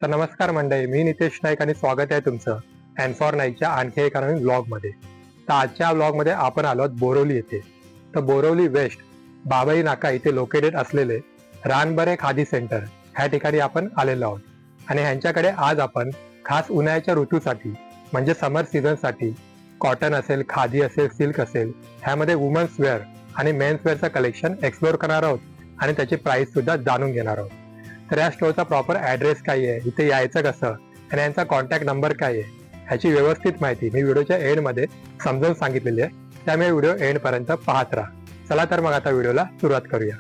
तर नमस्कार मंडळी, मी नितेश नाईक आणि स्वागत आहे तुमचं अँड फॉर नाईकच्या आणखी एका नवीन ब्लॉगमध्ये. तर आजच्या ब्लॉगमध्ये आपण आलो आहोत बोरवली येथे. तर बोरवली वेस्ट बाबाई नाका इथे लोकेटेड असलेले रानबरे खादी सेंटर ह्या ठिकाणी आपण आलेलो आहोत. आणि ह्यांच्याकडे आज आपण खास उन्हाळ्याच्या ऋतूसाठी म्हणजे समर सीझनसाठी कॉटन असेल, खादी असेल, सिल्क असेल, ह्यामध्ये वुमन्स वेअर आणि मेन्स वेअरचं कलेक्शन एक्सप्लोर करणार आहोत आणि त्याची प्राइस सुद्धा जाणून घेणार आहोत. तर या स्टोअरचा प्रॉपर ॲड्रेस काय आहे, इथे यायचं कसं आणि यांचा कॉन्टॅक्ट नंबर काय आहे, ह्याची व्यवस्थित माहिती मी व्हिडिओच्या एंडमध्ये समजावून सांगितलेली आहे. त्यामुळे व्हिडिओ एंडपर्यंत पाहत राहा. चला तर मग आता व्हिडिओला सुरुवात करूया.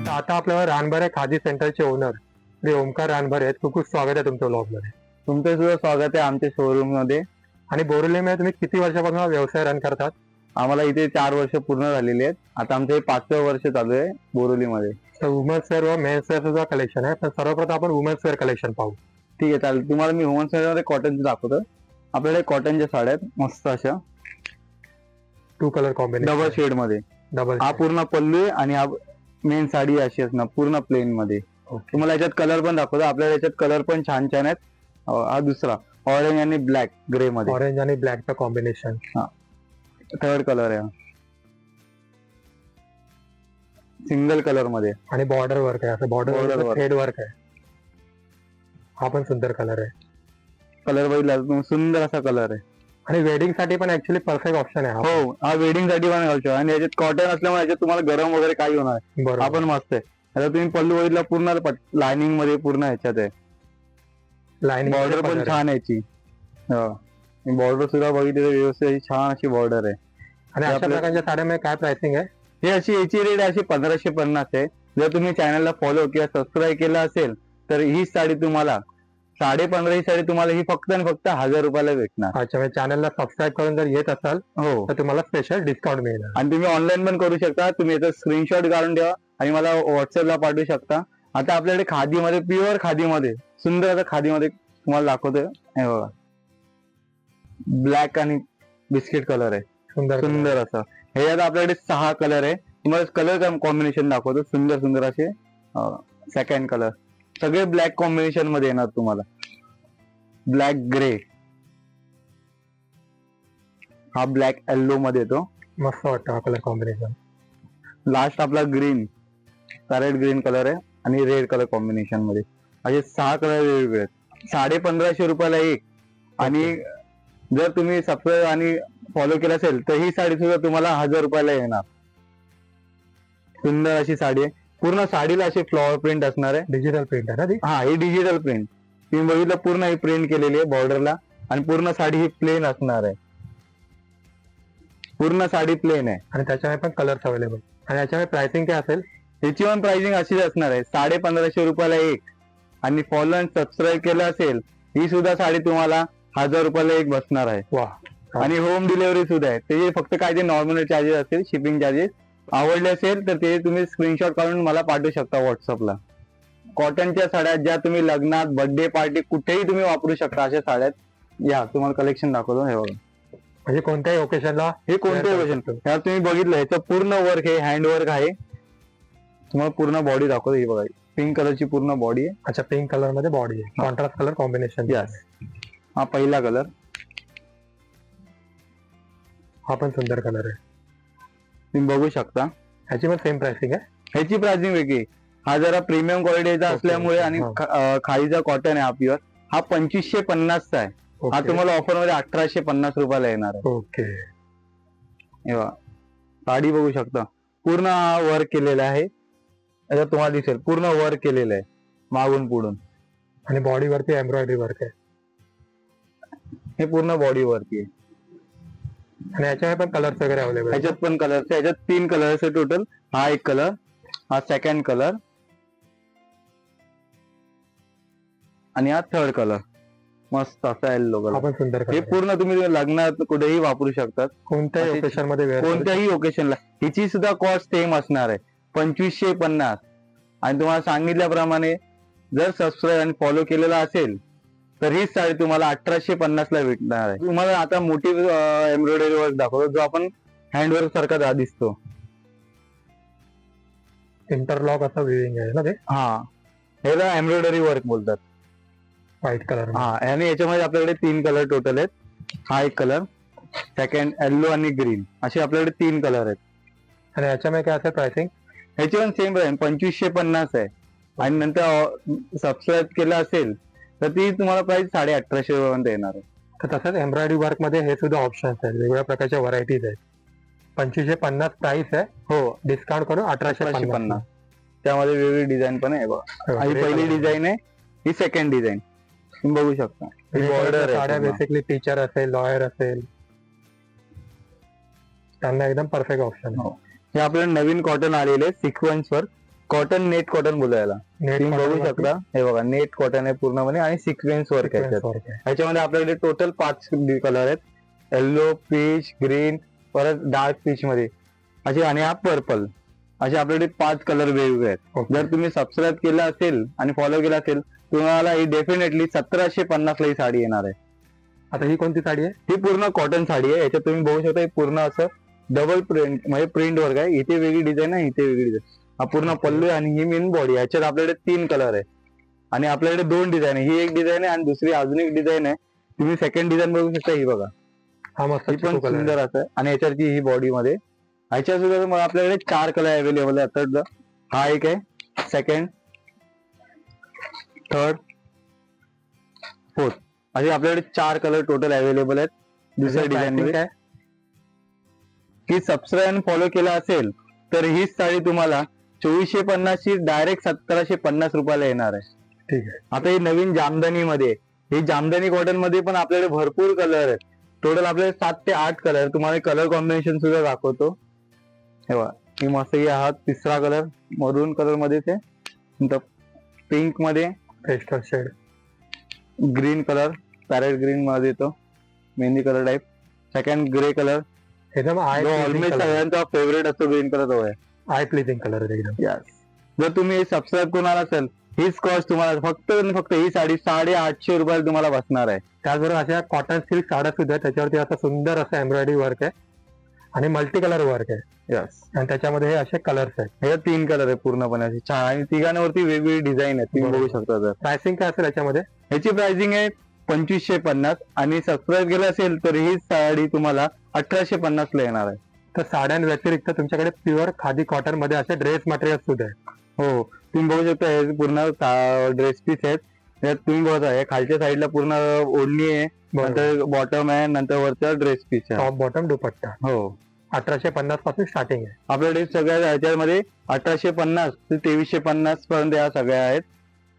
तर आता आपल्याला रानबरे खादी सेंटरचे ओनर श्री ओमकार रानबरे आहेत. खूप खूप स्वागत आहे तुमच्या ब्लॉगमध्ये. तुमचं सुद्धा स्वागत आहे आमच्या शोरूम मध्ये. आणि बोरिवलीमध्ये तुम्ही किती वर्षापासून हा व्यवसाय रन करतात? आम्हाला इथे 4 वर्ष पूर्ण झालेली आहेत. आता आमचं हे 5वं वर्ष चालू आहे बोरिवलीमध्ये. तर वुमन्स वेअर व मेन्स वेअर सुद्धा कलेक्शन आहे. पण सर्वप्रथम आपण वुमन्स वेअर कलेक्शन पाहू. ठीक आहे, चालेल. तुम्हाला मी वुमन्स वेअर मध्ये कॉटनचे दाखवतो. आपल्याकडे कॉटनच्या साड्या आहेत मस्त अशा 2 कलर कॉम्बिनेशन डबल शेड मध्ये. डबल हा पूर्ण पल्लू आहे आणि हा मेन साडी अशी असणार पूर्ण प्लेन मध्ये. तुम्हाला याच्यात कलर पण दाखवतो. आपल्याला याच्यात कलर पण छान छान आहेत. हा दुसरा ऑरेंज आणि ब्लॅक ग्रे मध्ये. ऑरेंज आणि ब्लॅकचं कॉम्बिनेशन. थर्ड कलर आहे सिंगल कलर मध्ये. आणि बॉर्डर वर्क आहे, असं Border border work. Thread work आहे. हा पण सुंदर कलर आहे. कलर बघितला तर सुंदर असा कलर आहे. आणि वेडिंग साठी पण ऍक्च्युली परफेक्ट ऑप्शन आहे हा. हो, हा वेडिंग साठी पण घालतो. आणि याच्यात कॉटन असल्यामुळे याच्यात तुम्हाला गरम वगैरे काही होणार नाही. बरोबर. हा पण मस्त आहे. आता तुम्ही पल्लू बघितला पूर्ण लाइनिंग मध्ये पूर्ण ह्याच्यात आहे. लाईनिंग बॉर्डर पण छान आहे याची. बॉर्डर सुद्धा बघितली तर व्यवस्थित अशी छान अशी बॉर्डर आहे. आणि अशा आपल्या- प्रकारच्या साड्यामध्ये काय प्राइसिंग आहे? हे अशी याची रेट अशी 1550 आहे. जर तुम्ही चॅनलला फॉलो किंवा सबस्क्राईब केलं असेल तर ही साडी तुम्हाला 1550 ही साडी तुम्हाला ही फक्त आणि फक्त 1000 रुपयाला भेटणार. अच्छा, म्हणजे चॅनलला सबस्क्राईब करून जर येत असाल हो, तर तुम्हाला स्पेशल डिस्काउंट मिळणार. आणि तुम्ही ऑनलाईन पण करू शकता. तुम्ही याचा स्क्रीनशॉट काढून ठेवा आणि मला व्हॉट्सअपला पाठवू शकता. आता आपल्याकडे खादीमध्ये प्युअर खादीमध्ये सुंदर आता खादीमध्ये तुम्हाला दाखवतोय. हे बघा, ब्लॅक आणि बिस्किट कलर आहे. सुंदर सुंदर असं. ह्याच्यात आपल्याकडे 6 कलर आहे. तुम्हाला कलर कॉम्बिनेशन दाखवतो. सुंदर सुंदर असे सेकंड कलर सगळे ब्लॅक कॉम्बिनेशन मध्ये येणार तुम्हाला. ब्लॅक ग्रे, हा ब्लॅक येल्लो मध्ये येतो. मस्त वाटतं हा कलर कॉम्बिनेशन. लास्ट आपला ग्रीन, पॅरेट ग्रीन कलर आहे आणि रेड कलर कॉम्बिनेशन मध्ये. असे 6 कलर वेगवेगळे आहेत. 1550 रुपयाला एक. आणि जर तुम्ही सबस्क्राईब आणि फॉलो केलं असेल तर ही साडी सुद्धा तुम्हाला 1000 रुपयाला येणार. सुंदर अशी साडी आहे. पूर्ण साडीला अशी फ्लॉवर प्रिंट असणार आहे. डिजिटल प्रिंट आहे ना ती? हा, ही डिजिटल प्रिंट तुम्ही बघितलं पूर्ण ही प्रिंट केलेली आहे बॉर्डरला. आणि पूर्ण साडी ही प्लेन असणार आहे. पूर्ण साडी प्लेन आहे. आणि त्याच्यामध्ये पण कलर्स अवेलेबल. आणि याच्यामध्ये प्राइसिंग काय असेल? त्याची पण प्राइसिंग अशीच असणार आहे. 1550 रुपयाला एक. आणि फॉलो आणि सबस्क्राईब केलं असेल ही सुद्धा साडी तुम्हाला 1000 रुपयाला एक बसणार आहे. वा. आणि होम डिलिव्हरी सुद्धा आहे. त्याचे फक्त काय ते नॉर्मल चार्जेस असतील, शिपिंग चार्जेस. आवडले असेल तर ते तुम्ही स्क्रीनशॉट काढून मला पाठवू शकता व्हॉट्सअपला. कॉटनच्या साड्या ज्या तुम्ही लग्नात, बर्थडे पार्टी कुठेही तुम्ही वापरू शकता अशा साड्यात. या तुम्हाला कलेक्शन दाखवतो. हे बघा, म्हणजे कोणत्याही ओकेशनला हे कोणत्याही वर्जन ह्यात तुम्ही बघितलं ह्याचं पूर्ण वर्क आहे, हँड वर्क आहे. तुम्हाला पूर्ण बॉडी दाखवतो. ही बघा, पिंक कलरची पूर्ण बॉडी आहे. अच्छा, पिंक कलर मध्ये बॉडी आहे. Contrast colour combination. यस, हा पहिला कलर. हा पण सुंदर कलर आहे. तुम्ही बघू शकता. ह्याची पण सेम प्राइसिंग आहे. ह्याची प्राइसिंग वेगळी. हा जरा प्रीमियम क्वालिटीचा Okay, असल्यामुळे आणि खालीचा कॉटन आहे हा प्युअर. हा 2550 चा आहे. हा तुम्हाला ऑफर मध्ये 1850 रुपयाला येणार आहे. ओके. हे बघा, साडी बघू शकता. पूर्ण वर्क केलेला आहे. याच्यात तुम्हाला दिसेल पूर्ण वर्क केलेलं आहे मागून पुढून. आणि बॉडी वरती एम्ब्रॉयडरी वर्क आहे. हे पूर्ण बॉडी वरती आहे. आणि याच्यामध्ये पण कलर्स वगैरे अवेलेबल आहे. ह्याच्यात पण कलर ह्याच्यात 3 कलर आहे टोटल. हा एक कलर, हा सेकंड कलर आणि हा थर्ड कलर. मस्त असा येल्लो हा कलर. पण सुंदर हे कलर आहे. पूर्ण तुम्ही लग्नात कुठेही वापरू शकतात. कोणत्याही असे- ओकेशन मध्ये wear करू कोणत्याही ओकेशनला. हिची सुद्धा कॉस्ट सेम असणार आहे 2550. आणि तुम्हाला सांगितल्याप्रमाणे जर सबस्क्राईब आणि फॉलो केलेला असेल तर हीच साडी तुम्हाला 1850 ला भेटणार आहे. तुम्हाला आता मोठी एम्ब्रॉयडरी वर्क दाखवतो जो आपण हँडवर्क सारखा दिसतो. इंटरलॉक असं विविंग आहे ना ते? हा, ह्याला एम्ब्रॉयडरी वर्क बोलतात. White colour. हा, आणि याच्यामध्ये आपल्याकडे 3 कलर टोटल आहेत. हा एक कलर, सेकंड येल्लो आणि ग्रीन, असे आपल्याकडे 3 कलर आहेत. आणि याच्यामध्ये काय असेल प्राइसिंग? ह्याची पण सेम राहील, 2550 आहे. आणि नंतर सबस्क्राईब केलं असेल तर ती तुम्हाला प्राइस 1850 पर्यंत येणार आहे. तर तसंच एम्ब्रॉयडरी वर्क मध्ये हे सुद्धा ऑप्शन्स आहेत, वेगवेगळ्या प्रकारच्या व्हरायटीज आहेत. 2550 प्राइस आहे, हो, डिस्काउंट करून 1850. त्यामध्ये वेगवेगळी डिझाईन पण आहे बघा. ही पहिली डिझाईन आहे, ही सेकंड डिझाईन तुम्ही बघू शकता. बॉर्डर साड्या बेसिकली टीचर असेल, लॉयर असेल, त्यांना एकदम परफेक्ट ऑप्शन आहे. हे आपल्याला नवीन कॉटन आलेले sequence work, cotton net cotton बोलायला तुम्ही बघू शकता. हे बघा, नेट कॉटन आहे पूर्णपणे आणि सिक्वेन्स वर्क आहे. ह्याच्यामध्ये आपल्याकडे टोटल 5 कलर आहेत. येल्लो, पीच, ग्रीन, परत डार्क पीच मध्ये असे, आणि हा पर्पल, असे आपल्याकडे 5 कलर वेगवेगळे आहेत. जर तुम्ही सबस्क्राईब केलं असेल आणि फॉलो केलं असेल, तुम्हाला ही डेफिनेटली 1750 ला ही साडी येणार आहे. आता ही कोणती साडी आहे? ही पूर्ण कॉटन साडी आहे. याच्यात तुम्ही बघू शकता, पूर्ण असं डबल प्रिंट म्हणजे प्रिंट वर्क आहे. इथे वेगळी डिझाईन आहे, इथे वेगळी डिझाईन. हा पूर्ण पल्लू आणि ही मेन बॉडी. याच्यात आपल्याकडे 3 कलर आहे आणि आपल्याकडे 2 डिझाईन आहे. ही एक डिझाईन आहे आणि दुसरी अजून एक डिझाईन आहे. तुम्ही सेकंड डिझाईन बघू शकता, ही बघा. हा मस्त, ही पण सुंदर असं आहे. आणि याच्यावरची ही बॉडी मध्ये ह्याच्या सुद्धा आपल्याकडे 4 कलर अवेलेबल आहे. आता हा एक आहे, सेकंड, थर्ड, फोर्थ, असे आपल्याकडे 4 कलर टोटल अवेलेबल आहेत. दुसऱ्या डिझाईन मध्ये काय की सबस्क्राईब आणि फॉलो केला असेल तर हीच साडी तुम्हाला 2450 ची डायरेक्ट 1750 रुपयाला येणार आहे. ठीक आहे. आता ही नवीन जामदानी मध्ये, ही जामदानी कॉटन मध्ये पण आपल्याकडे भरपूर कलर आहेत. टोटल आपल्याकडे 7 ते 8 कलर. तुम्हाला कलर कॉम्बिनेशन सुद्धा दाखवतो. हे बघा, ही मस्त हा 3रा कलर मरून कलर मध्येच आहे. नंतर पिंक मध्ये, pastel shade, green colour parrot green मध्ये येतो, mehndi colour type. Second grey colour, एकदम ऑलमोस्ट सगळ्यांचा फेवरेट असतो ग्रीन कलर, तो आहे आय प्लीजिंग कलर एकदम. यस. जर तुम्ही सबस्क्राईब करणार असेल, हीच कॉस्ट तुम्हाला फक्त आणि फक्त ही साडी 850 रुपयाला तुम्हाला बसणार आहे. त्याचबरोबर अशा कॉटन सिल्क साड्या सुद्धा आहेत, त्याच्यावरती असं सुंदर असं एम्ब्रॉयडरी वर्क आहे आणि मल्टी कलर वर्क आहे. यस. आणि त्याच्यामध्ये हे असे कलर्स आहेत. हे 3 कलर आहे पूर्णपणे असे छान, आणि तिघांवरती वेगवेगळी डिझाईन आहे, तुम्ही बघू शकता. तर प्राइसिंग काय असेल याच्यामध्ये? ह्याची प्राइसिंग आहे 2550 आणि सबस्क्राईब केलं असेल तर ही साडी तुम्हाला 1850 ला येणार आहे. तर साड्यांव्यतिरिक्त तुमच्याकडे प्युअर खादी कॉटन मध्ये असे ड्रेस मटेरियल सुद्धा आहे. हो, तुम्ही बघू शकता, हे पूर्ण ड्रेस पीस आहेत. यात तुम्ही बघा, हे खालच्या साईडला पूर्ण ओढणी आहे, नंतर बॉटम आहे, नंतर वरचा ड्रेस पीस आहे, टॉप बॉटम दुपट्टा. हो. 1850 पासून स्टार्टिंग आहे आपल्याकडे. सगळ्या ह्याच्यामध्ये 1850 ते 2350 पर्यंत या सगळ्या आहेत.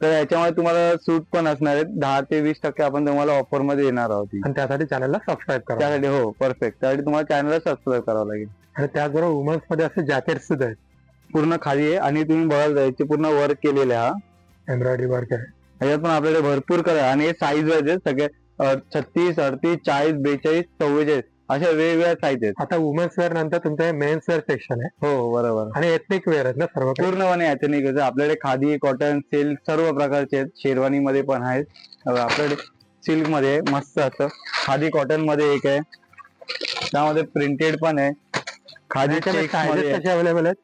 तर याच्यामध्ये तुम्हाला सूट पण असणार आहेत. 10 ते 20% आपण तुम्हाला ऑफर मध्ये येणार आहोत. आणि त्यासाठी चॅनलला सबस्क्राईब करा. त्यासाठी हो, परफेक्ट. त्यासाठी तुम्हाला चॅनलला सबस्क्राईब करावं लागेल. आणि त्याचबरोबर वुमन्स मध्ये असे जॅकेट सुद्धा आहेत, पूर्ण खाली आहे आणि तुम्ही बघायला जायचे पूर्ण वर्क केलेले. हा एम्ब्रॉयडरी वर्क आहे. ह्याच्यात पण आपल्याकडे भरपूर कलर आणि हे साईज वाईज आहेत सगळे. 36, 38, 40, 42, 44 अशा वेगवेगळ्या साईज आहेत. आता वुमन्स वेअर नंतर तुमचं मेन्स वेअर सेक्शन आहे. हो, बरोबर. आणि एथनिक वेअर आहेत ना सर्व काही? पूर्णपणे एथनिक आहे. आपल्याकडे खादी, कॉटन, सिल्क सर्व प्रकारचे आहेत. शेरवानी मध्ये पण आहेत. आपल्याकडे सिल्क मध्ये मस्त असं, खादी कॉटन मध्ये एक आहे, त्यामध्ये प्रिंटेड पण आहे. खादी साईजेस कसे अवेलेबल आहेत?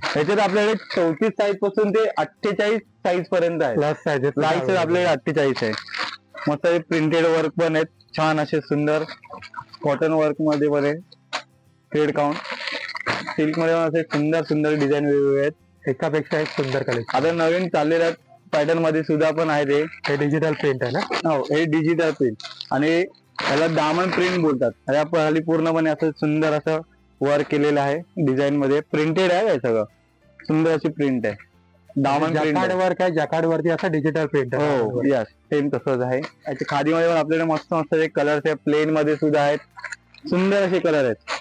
ह्याच्यात आपल्याकडे 34 साईज पासून ते 48 साईज पर्यंत आहे. प्लस साईजेस आपल्याकडे 48 आहे. मस्त प्रिंटेड वर्क पण आहेत, छान असे सुंदर कॉटन वर्क मध्ये पण आहे, थ्रेड काउंट. सिल्क मध्ये पण असे सुंदर सुंदर डिझाईन वेगवेगळे आहेत, एकापेक्षा एक सुंदर कलेक्शन. आता नवीन चाललेल्या पॅटर्न मध्ये सुद्धा पण आहे. हे डिजिटल प्रिंट आहे ना? हो, हे डिजिटल प्रिंट आणि त्याला दामन प्रिंट बोलतात. खाली पूर्णपणे असं सुंदर असं वर्क केलेलं आहे, डिझाईन मध्ये प्रिंटेड आहे. हे सगळं सुंदर अशी प्रिंट आहे, दामन प्रिंट वर्क आहे. जॅकार्ड वरती असं डिजिटल प्रिंट आहे. हो, यस, सेम तसंच आहे. याच्या खादीमध्ये पण आपल्याकडे मस्त मस्त कलर्स आहे, प्लेन मध्ये सुद्धा आहेत, सुंदर असे कलर आहेत.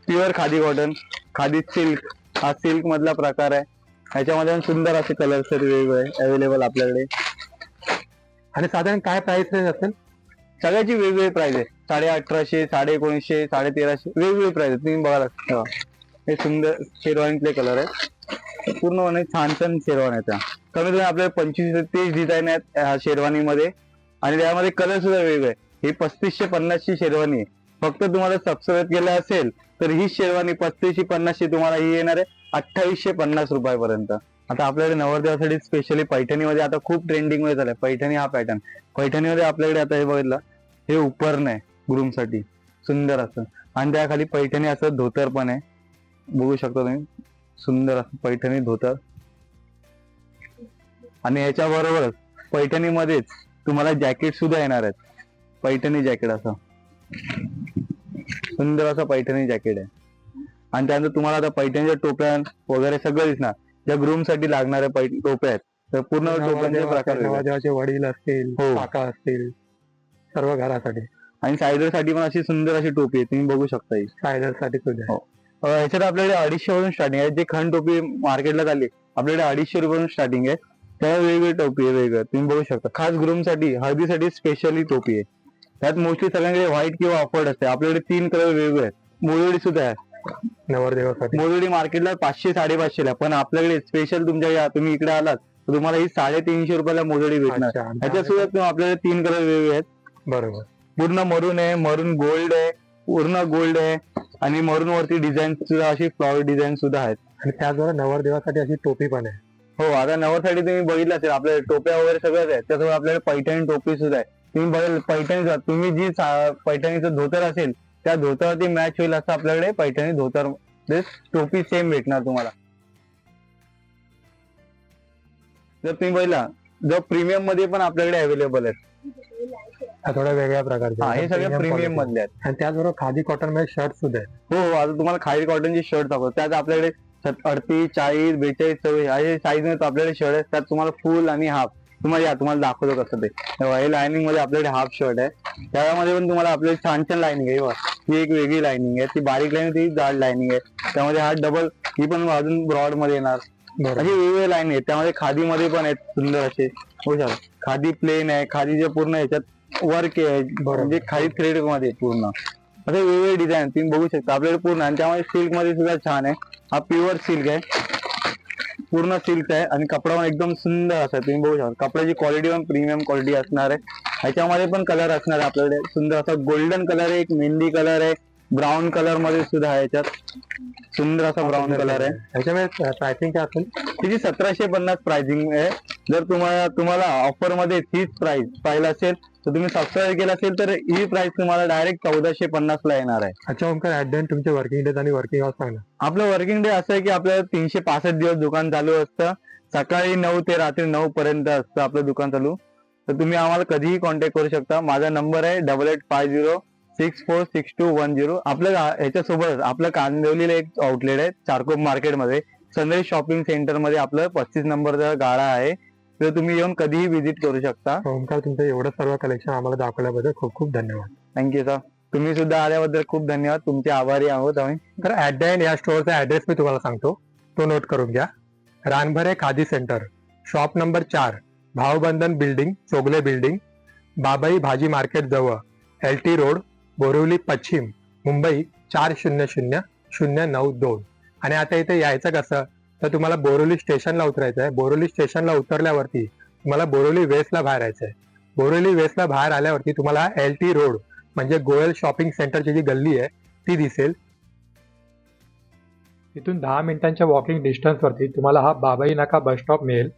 Pure khadi cotton, khadi silk, हा सिल्क मधला प्रकार आहे. ह्याच्यामध्ये पण सुंदर असे कलर्स आहेत वेगवेगळे अवेलेबल आपल्याकडे. आणि साधारण काय प्राइस रेंज असेल? सगळ्याची वेगवेगळी प्राइस आहे. 1850, 1950, 1350 वेगवेगळी प्राइस आहे. तुम्ही बघा, हे सुंदर शेरवानीतले कलर आहेत, पूर्णपणे छान छान शेरवानी आहेत. कमीत कमी आपल्याला 25 ते 30 डिझाईन आहेत शेरवानी मध्ये आणि त्यामध्ये कलर सुद्धा वेगळे. ही 3550 ची शेरवानी आहे. फक्त तुम्हाला सबस्क्राईब केलं असेल तर ही शेरवानी 3550 तुम्हाला ही येणार आहे 2850 रुपयापर्यंत. आता आपल्याकडे नवरदेवासाठी स्पेशली पैठणीमध्ये आता खूप ट्रेंडिंग मध्ये झालंय पैठणी हा पॅटर्न. पैठणीमध्ये आपल्याकडे आता हे बघितलं, हे उपरण आहे ग्रूम साठी सुंदर असं, आणि त्याखाली पैठणी असं धोतर पण आहे, बघू शकता तुम्ही सुंदर असं पैठणी धोतर. आणि याच्या बरोबरच पैठणीमध्येच तुम्हाला जॅकेट सुद्धा येणार आहेत, पैठणी जॅकेट असं सुंदर असं पैठणी जॅकेट आहे. आणि त्यानंतर तुम्हाला आता पैठणीच्या टोप्या वगैरे सगळं दिसणार, ज्या ग्रूम साठी लागणाऱ्या टोप्या आहेत. तर पूर्ण टोप्यांचे प्रकार वेगळे. नवरदेवाचे वडील असतील, हो. काका असतील, सर्व घरासाठी. आणि सायडर साठी पण अशी सुंदर अशी टोपी आहे, तुम्ही बघू शकता ही. सायडर साठी सुद्धा हो. ह्याच्यात आपल्याकडे 250 वरून स्टार्टिंग आहे. जी खंड टोपी मार्केटला झाली आपल्याकडे 250 रुपयावरून स्टार्टिंग आहे. त्या वेगवेगळी टोपी आहे, वेगळं तुम्ही बघू शकता. खास ग्रूम साठी हळदीसाठी स्पेशली टोपी आहे. त्यात मोस्टली सगळ्यांकडे व्हाईट किंवा ऑफर्ड असते. आपल्याकडे 3 कलर वेगवेगळे आहेत. मोजडी सुद्धा आहे. नवरदेवासाठी मोजडी मार्केटला 500-550 ला, पण आपल्याकडे स्पेशल तुम्ही इकडे आलात तर तुम्हाला ही 350 रुपयाला मोजडी भेटणार. अच्छा. ह्याच्यात सुद्धा आपल्याकडे 3 कलर वेगवेगळे आहेत. बरोबर. पूर्ण मरून आहे, मरून गोल्ड आहे, पूर्ण गोल्ड आहे, आणि मरून वरती डिझाईन सुद्धा अशी फ्लॉवर डिझाईन सुद्धा आहेत. आणि त्याचबरोबर नवरदेवासाठी अशी टोपी पण आहे. हो, आता नवरसाठी तुम्ही बघितलं असेल आपल्या टोप्या वगैरे सगळ्याच आहेत. त्यासोबत आपल्याकडे पैठणी टोपी सुद्धा आहे. तुम्ही बघेल पैठणीचा तुम्ही जी पैठणीचं धोतर असेल त्या धोतरवरती मॅच होईल असं आपल्याकडे पैठणी धोतर टोपी सेम भेटणार तुम्हाला. जर तुम्ही बघितला जर प्रीमियम मध्ये पण आपल्याकडे अवेलेबल आहेत. थोड्या वेगळ्या प्रकारचे. हे सगळे प्रीमियम मधले आहेत. आणि त्याचबरोबर खादी कॉटन मध्ये शर्ट सुद्धा आहेत. हो, आता तुम्हाला खादी कॉटनचे शर्ट दाखवतो. त्यात आपल्याकडे 38, 40, 42, 26 असे साईज मध्ये आपल्याकडे शर्ट आहेत. त्यात तुम्हाला फुल आणि हाफ तुम्हाला दाखवतो कसं ते. हे लाइनिंग मध्ये आपल्याकडे हाफ शर्ट आहे. त्यामध्ये पण तुम्हाला आपल्याला छान छान लाइनिंग आहे. ही एक वेगळी लाइनिंग आहे, ती बारीक लाईन, ती जाड लाइनिंग आहे. त्यामध्ये हा डबल, ही पण अजून ब्रॉड मध्ये येणार. अशी वेगवेगळे लाईन आहेत. त्यामध्ये खादी मध्ये पण आहेत सुंदर असे. हो सर, खादी प्लेन आहे, खादीचे पूर्ण ह्याच्यात वर्क आहे, म्हणजे खादी थ्रेड मध्ये पूर्ण असे वेगवेगळे डिझाईन तुम्ही बघू शकता आपल्याकडे पूर्ण. आणि त्यामध्ये सिल्क मध्ये सुद्धा छान आहे. हा प्युअर सिल्क आहे, पूर्ण सिल्क आहे, आणि कपडा पण एकदम सुंदर असा तुम्ही बघू शकता. कपड्याची क्वालिटी पण प्रीमियम क्वालिटी असणार आहे. ह्याच्यामध्ये पण कलर असणार आहे आपल्याकडे. सुंदर असा गोल्डन कलर आहे, एक मेहंदी कलर आहे, ब्राऊन कलर मध्ये सुद्धा आहे. याच्यात सुंदर असा ब्राऊन कलर आहे. ह्याच्यामध्ये प्राइसिंग काय असेल? तिची 1750 प्राइसिंग आहे. जर तुम्हाला ऑफर मध्ये हीच प्राइस पाहिजे असेल तर तुम्ही सबस्क्राईब केलं असेल तर ही प्राइस तुम्हाला डायरेक्ट 1450 ला येणार आहे. अच्छा ओमकार, ऍट द एंड तुमचे वर्किंग डेज आणि वर्किंग आवर्स सांगा. आपलं वर्किंग डे असं आहे की आपल्याला 365 दिवस दुकान चालू असतं. सकाळी 9 ते रात्री 9 पर्यंत असतं आपलं दुकान चालू. तर तुम्ही आम्हाला कधीही कॉन्टॅक्ट करू शकता. माझा नंबर आहे 8850646210. आपलं ह्याच्यासोबत आपलं कांदिवलीला एक आउटलेट आहे चारकोप मार्केटमध्ये, संदेश शॉपिंग सेंटर मध्ये आपलं 35 नंबरचा गाळा आहे. तर तुम्ही येऊन कधीही व्हिजिट करू शकता. ओमकार, तुमचं एवढं सर्व कलेक्शन आम्हाला दाखवल्याबद्दल खूप खूप धन्यवाद. Thank you sir. तुम्ही सुद्धा आल्याबद्दल खूप धन्यवाद. तुमचे आभारी आहोत आम्ही. तर ऍट द एंड या स्टोअरचा ऍड्रेस मी तुम्हाला सांगतो, तो नोट करून घ्या. Ranbhare khadi centre, shop number 4, Bhavbandhan building, Chogle building, Babai भाजी मार्केट जवळ, LT रोड, बोरिवली पश्चिम, मुंबई 400092. आणि आता इथे यायचं कसं, तर तुम्हाला बोरिवली स्टेशनला उतरायचं आहे. बोरिवली स्टेशनला उतरल्यावरती तुम्हाला बोरिवली वेस्टला बाहेर यायचं आहे. बोरिवली वेस्टला बाहेर आल्यावरती तुम्हाला LT रोड म्हणजे गोयल शॉपिंग सेंटरची जी गल्ली आहे ती दिसेल. तिथून 10 मिनिटांच्या वॉकिंग डिस्टन्सवरती तुम्हाला हा बाबाई नाका बस स्टॉप मिळेल.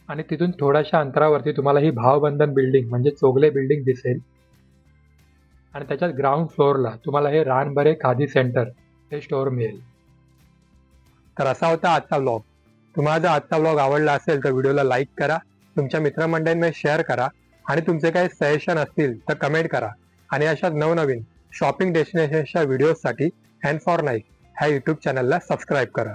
आणि तिथून थोड्याशा अंतरावरती तुम्हाला ही भावबंधन बिल्डिंग म्हणजे चोगले बिल्डिंग दिसेल. आणि त्याच्यात ग्राउंड फ्लोअरला तुम्हाला हे रानभरे खादी सेंटर हे स्टोअर मिळेल. तर असा होता आजचा व्लॉग. तुम्हाला जर आजचा व्लॉग आवडला असेल तर व्हिडिओला लाईक करा, तुमच्या मित्रमंडळींमध्ये शेअर करा, आणि तुमचे काही सजेशन असतील तर कमेंट करा. आणि अशाच नवनवीन शॉपिंग डेस्टिनेशनच्या व्हिडिओजसाठी हँड फॉर नाईक ह्या यूट्यूब चॅनलला सबस्क्राईब करा.